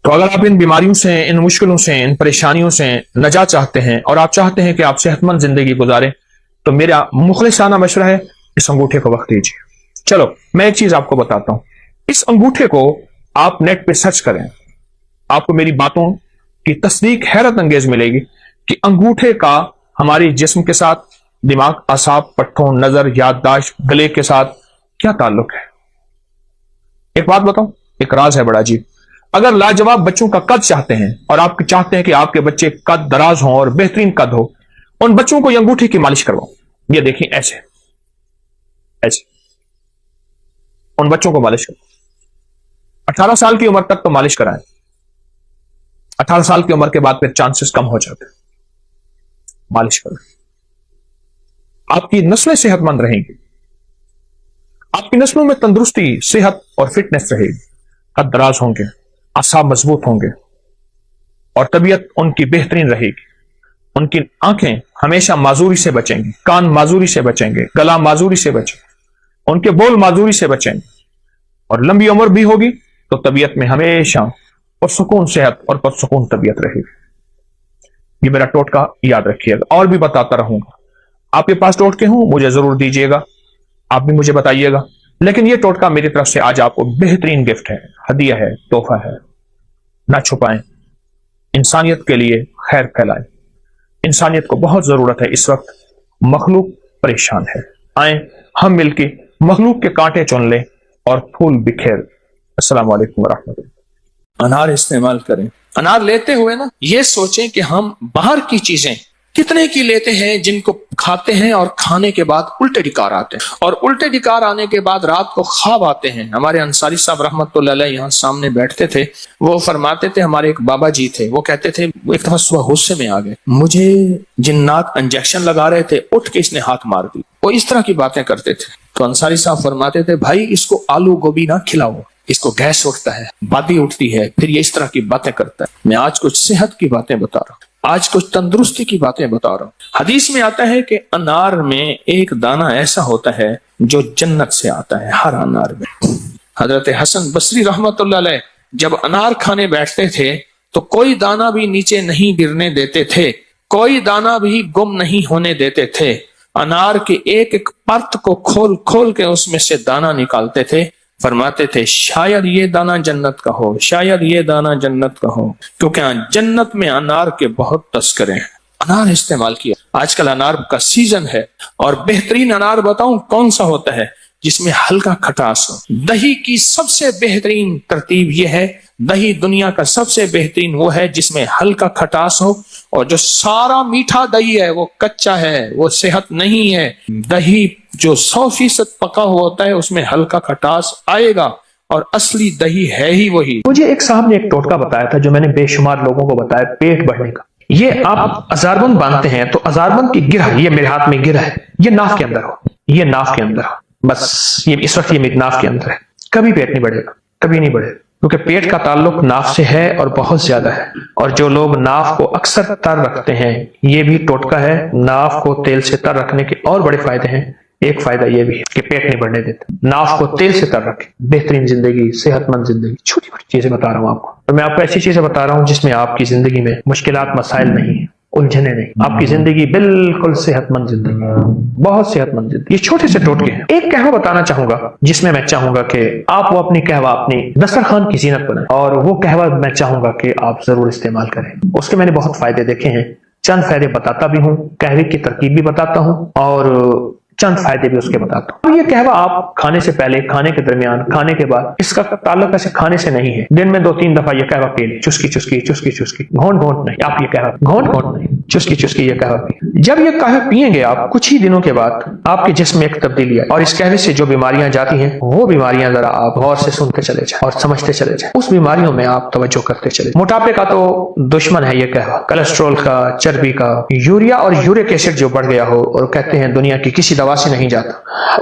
تو اگر آپ ان بیماریوں سے، ان مشکلوں سے، ان پریشانیوں سے نجات چاہتے ہیں اور آپ چاہتے ہیں کہ آپ صحت مند زندگی گزاریں، تو میرا مخلصانہ مشورہ ہے اس انگوٹھے کو وقت دیجیے۔ چلو میں ایک چیز آپ کو بتاتا ہوں، اس انگوٹھے کو آپ نیٹ پہ سرچ کریں، آپ کو میری باتوں کی تصدیق حیرت انگیز ملے گی کہ انگوٹھے کا ہماری جسم کے ساتھ، دماغ، اعصاب، پٹھوں، نظر، یادداشت، گلے کے ساتھ کیا تعلق ہے۔ ایک بات بتاؤں، ایک راز ہے بڑا عجیب۔ اگر لاجواب بچوں کا قد چاہتے ہیں اور آپ چاہتے ہیں کہ آپ کے بچے قد دراز ہوں اور بہترین قد ہو، ان بچوں کو یہ انگوٹھی کی مالش کرواؤ، یہ دیکھیں ایسے ایسے ان بچوں کو مالش کرو۔ 18 سال کی عمر تک تو مالش کرائیں، 18 سال کی عمر کے بعد پھر چانسز کم ہو جاتے ہیں۔ مالش کریں، آپ کی نسلیں صحت مند رہیں گی، آپ کی نسلوں میں تندرستی، صحت اور فٹنس رہے گی، قد دراز ہوں گے، اعصاب مضبوط ہوں گے، اور طبیعت ان کی بہترین رہے گی۔ ان کی آنکھیں ہمیشہ معذوری سے بچیں گی، کان معذوری سے بچیں گے، گلا معذوری سے بچیں گے، ان کے بول معذوری سے بچیں گے، اور لمبی عمر بھی ہوگی تو طبیعت میں ہمیشہ پرسکون صحت اور پرسکون طبیعت رہے گی۔ یہ میرا ٹوٹکا یاد رکھیے گا، اور بھی بتاتا رہوں گا۔ آپ کے پاس ٹوٹکے ہوں مجھے ضرور دیجیے گا، آپ بھی مجھے بتائیے گا، لیکن یہ ٹوٹکا میری طرف سے آج آپ کو بہترین گفٹ ہے، ہدیہ ہے، تحفہ ہے۔ نہ چھپائیں، انسانیت کے لیے خیر پھیلائیں۔ انسانیت کو بہت ضرورت ہے اس وقت، مخلوق پریشان ہے۔ آئیں ہم مل کے مخلوق کے کانٹے چن لیں اور پھول بکھیر۔ السلام علیکم ورحمۃ اللہ۔ انار استعمال کریں، انار لیتے ہوئے نا یہ سوچیں کہ ہم باہر کی چیزیں کتنے کی لیتے ہیں جن کو کھاتے ہیں اور کھانے کے بعد الٹے ڈکار آتے ہیں، اور الٹے ڈکار آنے کے بعد رات کو خواب آتے ہیں۔ ہمارے انصاری صاحب رحمت اللہ علیہ یہاں سامنے بیٹھتے تھے، وہ فرماتے تھے، ہمارے ایک بابا جی تھے، وہ کہتے تھے ایک دفعہ صبح غصے میں آ گئے، مجھے جنات انجیکشن لگا رہے تھے، اٹھ کے اس نے ہاتھ مار دی۔ وہ اس طرح کی باتیں کرتے تھے۔ تو انصاری صاحب فرماتے تھے بھائی اس کو آلو گوبھی نہ کھلاؤ، اس کو گیس اٹھتا ہے، بادی اٹھتی ہے، پھر یہ اس طرح کی باتیں کرتا ہے۔ میں آج کچھ صحت کی باتیں بتا رہا ہوں، آج کچھ تندرستی کی باتیں بتا رہا ہوں۔ حدیث میں آتا ہے کہ انار میں ایک دانہ ایسا ہوتا ہے جو جنت سے آتا ہے، ہر انار میں۔ حضرت حسن بصری رحمت اللہ علیہ جب انار کھانے بیٹھتے تھے تو کوئی دانہ بھی نیچے نہیں گرنے دیتے تھے، کوئی دانہ بھی گم نہیں ہونے دیتے تھے۔ انار کے ایک ایک پرت کو کھول کھول کے اس میں سے دانہ نکالتے تھے، فرماتے تھے شاید یہ دانہ جنت کا ہو، شاید یہ دانہ جنت کا ہو، کیونکہ جنت میں انار کے بہت تذکرے ہیں۔ انار استعمال کیا۔ آج کل انار کا سیزن ہے، اور بہترین انار بتاؤں کون سا ہوتا ہے؟ جس میں ہلکا کھٹاس ہو۔ دہی کی سب سے بہترین ترتیب یہ ہے، دہی دنیا کا سب سے بہترین وہ ہے جس میں ہلکا کھٹاس ہو، اور جو سارا میٹھا دہی ہے وہ کچا ہے، وہ صحت نہیں ہے۔ دہی جو 100% پکا ہوا ہوتا ہے اس میں ہلکا کھٹاس آئے گا، اور اصلی دہی ہے ہی وہی۔ مجھے ایک صاحب نے ایک ٹوٹکا بتایا تھا جو میں نے بے شمار لوگوں کو بتایا، پیٹ بڑھنے کا۔ یہ آپ ازاربند باندھتے ہیں تو ازاربند کی گرہ، یہ میرے ہاتھ میں گرہ ہے، یہ ناف کے اندر ہو، یہ ناف کے اندر ہو، بس یہ اس وقت یہ میری ناف کے اندر ہے۔ کبھی پیٹ نہیں بڑھے گا، کبھی نہیں بڑھے گا، کیونکہ پیٹ کا تعلق ناف سے ہے اور بہت زیادہ ہے۔ اور جو لوگ ناف کو اکثر تر رکھتے ہیں، یہ بھی ٹوٹکا ہے، ناف کو تیل سے تر رکھنے کے اور بڑے فائدے ہیں۔ ایک فائدہ یہ بھی ہے کہ پیٹ نہیں بڑھنے دیتے، ناف کو تیل سے تر رکھیں، بہترین زندگی، صحت مند زندگی۔ چھوٹی چھوٹی چیزیں بتا رہا ہوں آپ کو، اور میں آپ کو ایسی چیزیں بتا رہا ہوں جس میں آپ کی زندگی میں مشکلات، مسائل نہیں ہیں، الجھنے نہیں، آپ کی زندگی بالکل صحت مند زندگی، بہت صحت مند زندگی۔ یہ چھوٹے سے ٹوٹکے ہیں۔ ایک قہوہ بتانا چاہوں گا جس میں چاہوں گا کہ آپ وہ اپنی قہوہ اپنی دسترخوان کی زینت بنائیں، اور وہ قہوہ میں چاہوں گا کہ آپ ضرور استعمال کریں۔ اس کے میں نے بہت فائدے دیکھے ہیں، چند فائدے بتاتا بھی ہوں، قہوے کی ترکیب بھی بتاتا ہوں، اور چند فائدے بھی اس کے بتاتا ہوں۔ یہ قہوہ آپ کھانے سے پہلے، کھانے کے درمیان، کھانے کے بعد، اس کا تعلق ایسے کھانے سے نہیں ہے۔ دن میں 2-3 دفعہ یہ قہوہ پی لیں، چسکی چسکی چسکی چسکی، گھونٹ گھونٹ نہیں، آپ یہ قہوہ گھونٹ گھونٹ نہیں، چسکی چسکی یہ قہوہ پی۔ جب یہ قہوہ پیئیں گے آپ، کچھ ہی دنوں کے بعد آپ کے جسم میں ایک تبدیلی آئے، اور اس قہوے سے جو بیماریاں جاتی ہیں وہ بیماریاں ذرا آپ غور سے سنتے چلے جائیں اور سمجھتے چلے جائیں، اس بیماریوں میں آپ توجہ کرتے چلے جائیں۔ موٹاپے کا تو دشمن ہے یہ قہوہ، کولیسٹرول کا، چربی کا، یوریا اور یورک ایسڈ جو بڑھ گیا ہو، اور کہتے ہیں دنیا کی کسی دوا دوا سے نہیں جاتا،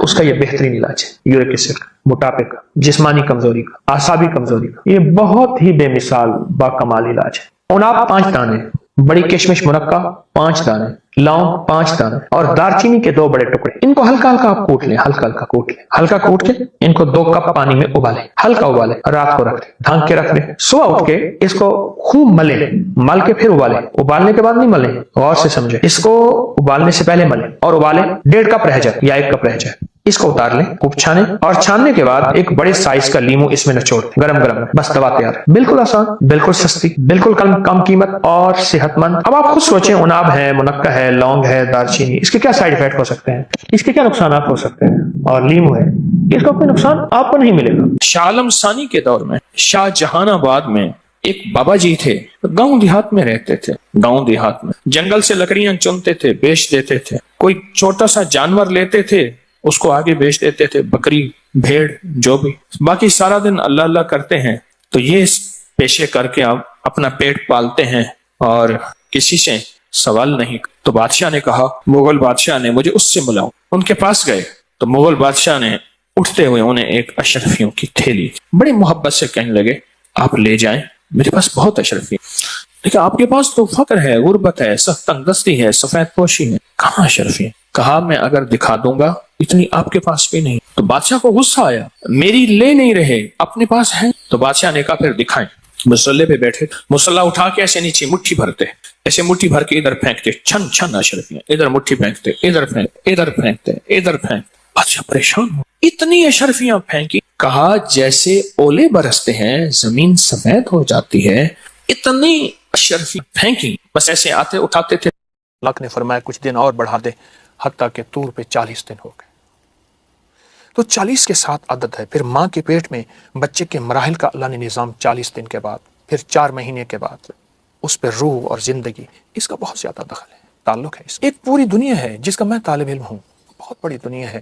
اس کا یہ بہترین علاج ہے۔ یورک ایسڈ موٹاپے کا، جسمانی کمزوری کا، اعصابی کمزوری کا، یہ بہت ہی بے مثال باکمال علاج ہے۔ عناب 5 دانے، بڑی کشمش منقع 5 دانے، لونگ 5 دانے اور دارچینی کے 2 بڑے ٹکڑے، ان کو ہلکا ہلکا آپ کوٹ لیں، ہلکا کوٹ کے ان کو 2 کپ پانی میں ابالیں، ہلکا ابالیں، رات کو رکھ دیں، ڈھانک کے رکھ دیں، صبح اٹھ کے اس کو خوب ملیں، مل کے پھر ابالیں، ابالنے کے بعد نہیں ملیں، غور سے سمجھیں، اس کو ابالنے سے پہلے ملیں اور ابالیں 1.5 کپ رہ جائے یا 1 کپ رہ جائے، اس کو اتار لیں، خوب چھانیں اور چھاننے کے بعد ایک بڑے سائز کا لیمو اس میں نچوڑ دیں، گرم گرم، بس دوا تیار ہے۔ بالکل آسان، بالکل سستی، بالکل کم قیمت اور صحت مند۔ اب آپ خود سوچیں، عناب ہے، منقع ہے، لونگ ہے، دارچینی، اس کے کیا سائیڈ افیکٹ ہو سکتے ہیں، اس کے کیا نقصانات ہو سکتے ہیں، اور لیمو ہے، اس کا کوئی نقصان آپ کو نہیں ملے گا۔ شاہ عالم ثانی کے دور میں شاہ جہان آباد میں ایک بابا جی تھے، گاؤں دیہات میں رہتے تھے، گاؤں دیہات میں جنگل سے لکڑیاں چنتے تھے، بیچ دیتے تھے، کوئی چھوٹا سا جانور لیتے تھے، اس کو آگے بیچ دیتے تھے، بکری، بھیڑ، جو بھی، باقی سارا دن اللہ اللہ کرتے ہیں۔ تو یہ پیشے کر کے آپ اپنا پیٹ پالتے ہیں اور کسی سے سوال نہیں۔ تو بادشاہ نے کہا، مغل بادشاہ نے، مجھے اس سے ملاؤ۔ ان کے پاس گئے تو مغل بادشاہ نے اٹھتے ہوئے انہیں ایک اشرفیوں کی تھیلی بڑی محبت سے کہنے لگے، آپ لے جائیں، میرے پاس بہت اشرفی، لیکن آپ کے پاس تو فقر ہے، غربت ہے، سخت تنگ دستی ہے، سفید پوشی ہے، کہاں اشرفی ہے؟ کہا، میں اگر دکھا دوں گا اتنی آپ کے پاس بھی نہیں۔ تو بادشاہ کو غصہ آیا، میری لے نہیں رہے، اپنے پاس ہے؟ تو بادشاہ نے کہا، پھر دکھائیں۔ مسلح پہ بیٹھے، مسلح اٹھا کے ایسے نیچے مٹھی بھرتے، ایسے مٹھی بھر کے ادھر پھینکتے، چھن چھن اشرفیاں، ادھر مٹھی پھینکتے، ادھر پھینکتے، ادھر پھینکتے، ادھر پھینکتے۔ بادشاہ پریشان ہو، اتنی اشرفیاں پھینکی، کہا جیسے اولے برستے ہیں، زمین سفید ہو جاتی ہے، اتنی اشرفیاں پھینکی، بس ایسے آتے اٹھاتے تھے۔ اللہ نے فرمایا کچھ دن اور بڑھا دے، حتیٰ کہ طور پہ 40 دن ہو گئے۔ تو 40 کے ساتھ عدد ہے، پھر ماں کے پیٹ میں بچے کے مراحل کا اللہ نے نظام 40 دن کے بعد، پھر 4 مہینے کے بعد، اس پہ روح اور زندگی، اس کا بہت زیادہ دخل ہے، تعلق ہے۔ اس ایک پوری دنیا ہے جس کا میں طالب علم ہوں، بہت بڑی دنیا ہے،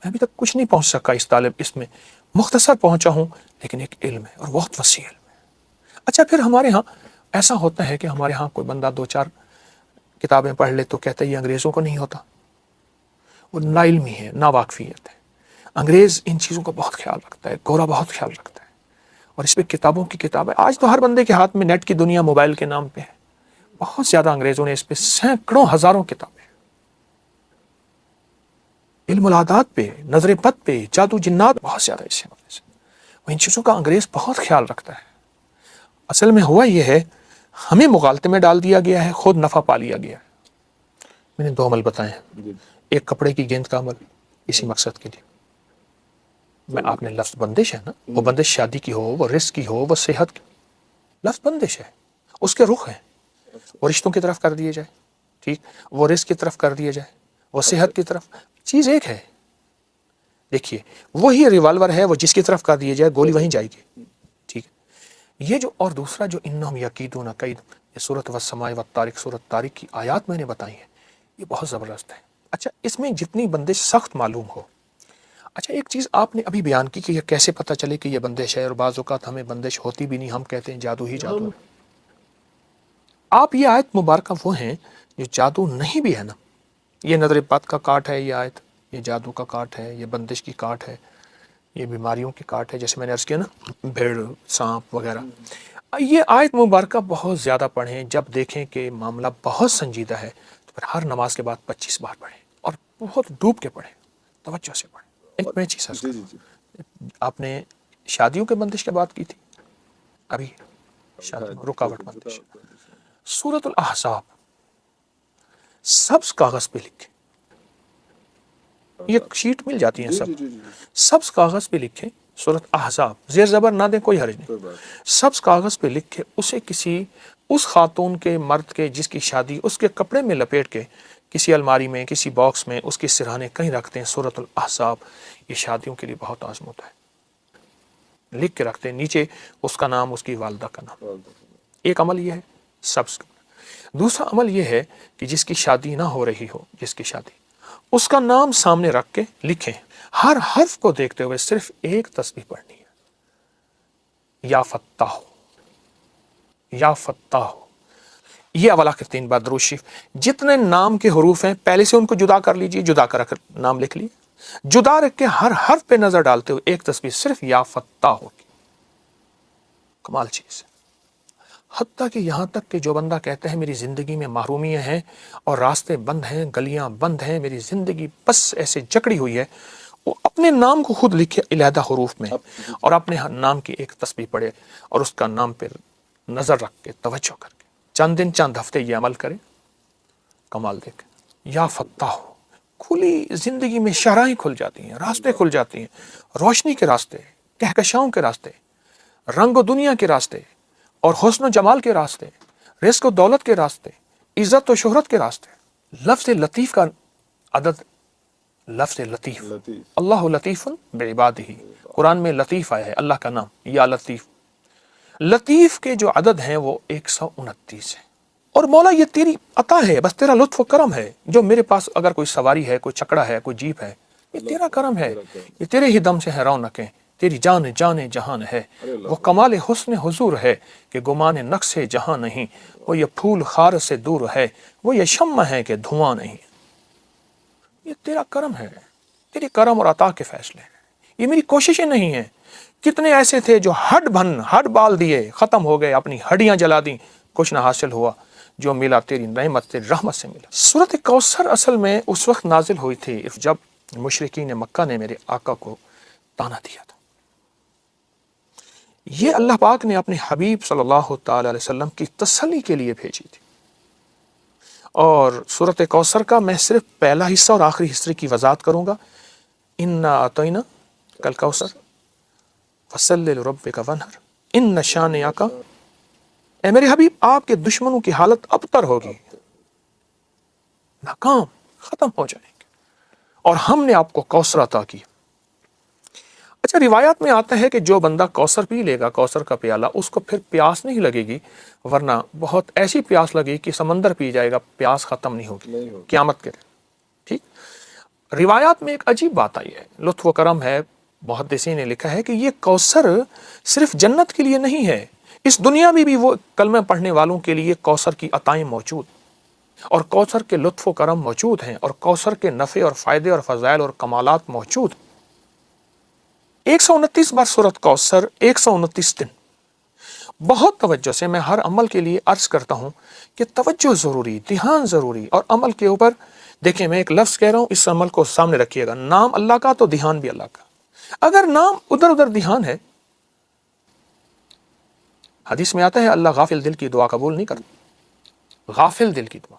میں ابھی تک کچھ نہیں پہنچ سکا اس میں مختصر پہنچا ہوں، لیکن ایک علم ہے اور بہت وسیع علم ہے۔ اچھا، پھر ہمارے ہاں ایسا ہوتا ہے کہ ہمارے ہاں کوئی بندہ 2-4 کتابیں پڑھ لے تو کہتا ہے یہ انگریزوں کو نہیں ہوتا، وہ نا علمی ہے، نا واقفیت ہے۔ انگریز ان چیزوں کا بہت خیال رکھتا ہے، گورا بہت خیال رکھتا ہے، اور اس پہ کتابوں کی کتاب ہے۔ آج تو ہر بندے کے ہاتھ میں نیٹ کی دنیا موبائل کے نام پہ ہے، بہت زیادہ انگریزوں نے اس پہ سینکڑوں ہزاروں کتابیں، علم العادات پہ، نظر بد پہ، جادو جنات، بہت زیادہ اس سے وہ ان چیزوں کا انگریز بہت خیال رکھتا ہے۔ اصل میں ہوا یہ ہے، ہمیں مغالطے میں ڈال دیا گیا ہے، خود نفع پا لیا گیا ہے۔ میں نے 2 عمل بتائے ہیں، ایک کپڑے کی گیند کا عمل، اسی مقصد کے لیے میں آپ نے لفظ بندش ہے نا، وہ بندش شادی کی ہو، وہ رزق کی ہو، وہ صحت کی، لفظ بندش ہے، اس کے رخ ہے، وہ رشتوں کی طرف کر دیے جائے، ٹھیک، وہ رزق کی طرف کر دیے جائے، وہ صحت کی طرف، چیز ایک ہے۔ دیکھیے، وہی ریوالور ہے، وہ جس کی طرف کر دیے جائے گولی وہیں جائے گی، ٹھیک ہے۔ یہ جو اور دوسرا جو انہم یکیدون کید، یہ سورۃ والسماء والطارق، سورۃ طارق کی آیات میں نے بتائی ہیں، یہ بہت زبردست ہے۔ اچھا، اس میں جتنی بندش سخت معلوم ہو، اچھا ایک چیز آپ نے ابھی بیان کی کہ یہ کیسے پتہ چلے کہ یہ بندش ہے، اور بعض اوقات ہمیں بندش ہوتی بھی نہیں، ہم کہتے ہیں جادو ہی جادو ہے۔ آپ یہ آیت مبارکہ وہ ہیں جو جادو نہیں بھی ہے نا، یہ نظر بد کا کاٹ ہے، یہ آیت، یہ جادو کا کاٹ ہے، یہ بندش کی کاٹ ہے، یہ بیماریوں کی کاٹ ہے، جیسے میں نے عرض کیا نا، بھیڑ، سانپ وغیرہ۔ یہ آیت مبارکہ بہت زیادہ پڑھیں، جب دیکھیں کہ معاملہ بہت سنجیدہ ہے تو پھر ہر نماز کے بعد 25 بار پڑھیں، اور بہت ڈوب کے پڑھیں، توجہ سے پڑھیں۔ ایک میں چیز عرض کروں، آپ نے شادیوں کے بندش کی بات کی تھی، ابھی شادی رکاوٹ بندش، سورۃ الاحزاب سبز کاغذ پہ لکھیں، یہ شیٹ مل جاتی ہیں سبز کاغذ پہ لکھیں، سورۃ احزاب، زیر زبر نہ دیں، کوئی حرج نہیں، سبز کاغذ پہ لکھ کے اسے اس خاتون کے، مرد کے جس کی شادی، اس کے کپڑے میں لپیٹ کے کسی الماری میں، کسی باکس میں، اس کی سرہانے کہیں رکھتے ہیں، سورۃ الاحزاب، یہ شادیوں کے لیے بہت عظمت ہے، لکھ کے رکھتے ہیں، نیچے اس کا نام، اس کی والدہ کا نام۔ ایک عمل یہ ہے سبز کا۔ دوسرا عمل یہ ہے کہ جس کی شادی نہ ہو رہی ہو، جس کی شادی، اس کا نام سامنے رکھ کے لکھیں، ہر حرف کو دیکھتے ہوئے صرف ایک تسبیح پڑھنی ہے، یا فتاح، یا فتاح، یہ اولا کے 3 بار درود شریف. جتنے نام کے حروف ہیں پہلے سے ان کو جدا کر لیجئے, جدا کر رکھ نام لکھ لیے, جدا رکھ کے ہر حرف پہ نظر ڈالتے ہوئے ایک تسبیح صرف یا فتح ہوگی. کمال چیز ہے. حتیٰ کہ یہاں تک کہ جو بندہ کہتے ہیں میری زندگی میں محرومیاں ہیں اور راستے بند ہیں, گلیاں بند ہیں, میری زندگی بس ایسے جکڑی ہوئی ہے, وہ اپنے نام کو خود لکھے علیحدہ حروف میں اور اپنے نام کی ایک تسبیح پڑھے اور اس کا نام پہ نظر رکھ کے توجہ کر کے چند دن چند ہفتے یہ عمل کرے, کمال دیکھ. یا فتح ہو, کھلی زندگی میں شاہراہیں کھل جاتی ہیں, راستے کھل جاتی ہیں, روشنی کے راستے, کہکشاؤں کے راستے, رنگ و دنیا کے راستے اور حسن و جمال کے راستے, رزق و دولت کے راستے, عزت و شہرت کے راستے. لفظ لطیف کا عدد, لفظ لطیف, اللہ لطیف بعبادہ, قرآن میں لطیف آیا ہے, اللہ کا نام یا لطیف. لطیف کے جو عدد ہیں وہ 129 ہیں. اور مولا یہ تیری عطا ہے, بس تیرا لطف و کرم ہے. جو میرے پاس اگر کوئی سواری ہے, کوئی چکڑا ہے, کوئی جیپ ہے, یہ تیرا کرم ہے, یہ تیرے ہی دم سے ہے رونقیں, تیری جان جان جہان ہے. وہ کمال حسن حضور ہے کہ گمان نقص جہاں نہیں, وہ یہ پھول خار سے دور ہے, وہ یہ شمع ہے کہ دھواں نہیں. یہ تیرا کرم ہے, تیری کرم اور عطا کے فیصلے ہیں, یہ میری کوششیں نہیں ہیں. کتنے ایسے تھے جو ہڈ بال دیے, ختم ہو گئے, اپنی ہڈیاں جلا دیں, کچھ نہ حاصل ہوا. جو ملا تیری نعمت, تیری رحمت سے ملا. سورۃ کوثر اصل میں اس وقت نازل ہوئی تھی جب مشرکین مکہ نے میرے آقا کو تانا دیا تھا. یہ اللہ پاک نے اپنے حبیب صلی اللہ تعالی علیہ وسلم کی تسلی کے لیے بھیجی تھی. اور سورۃ کوثر کا میں صرف پہلا حصہ اور آخری حصے کی وضاحت کروں گا. انا اعطینا کل کوثر فصلی لربک وانحر ان شانئک. اے میرے حبیب, آپ کے دشمنوں کی حالت ابتر ہوگی, ناکام, ختم ہو جائیں گے, اور ہم نے آپ کو کوثر عطا کی. اچھا, روایات میں آتا ہے کہ جو بندہ کوثر پی لے گا, کوثر کا پیالہ, اس کو پھر پیاس نہیں لگے گی, ورنہ بہت ایسی پیاس لگے کہ سمندر پی جائے گا, پیاس ختم نہیں ہوگی قیامت کے دن. ٹھیک. روایات میں ایک عجیب بات آئی ہے, لطف و کرم ہے. محدثین نے لکھا ہے کہ یہ کوثر صرف جنت کے لیے نہیں ہے, اس دنیا میں بھی وہ کلمہ پڑھنے والوں کے لیے کوثر کی عطائیں موجود, اور کوثر کے لطف و کرم موجود ہیں, اور کوثر کے نفع اور فائدے اور فضائل اور کمالات موجود. 129 بار سورۃ کوثر, 129 دن. بہت توجہ سے میں ہر عمل کے لیے عرض کرتا ہوں کہ توجہ ضروری, دھیان ضروری, اور عمل کے اوپر دیکھیں, میں ایک لفظ کہہ رہا ہوں, اس عمل کو سامنے رکھیے گا. نام اللہ کا تو دھیان بھی اللہ کا. اگر نام ادھر ادھر دھیان ہے, حدیث میں آتا ہے اللہ غافل دل کی دعا قبول نہیں کرتا, غافل دل کی دعا.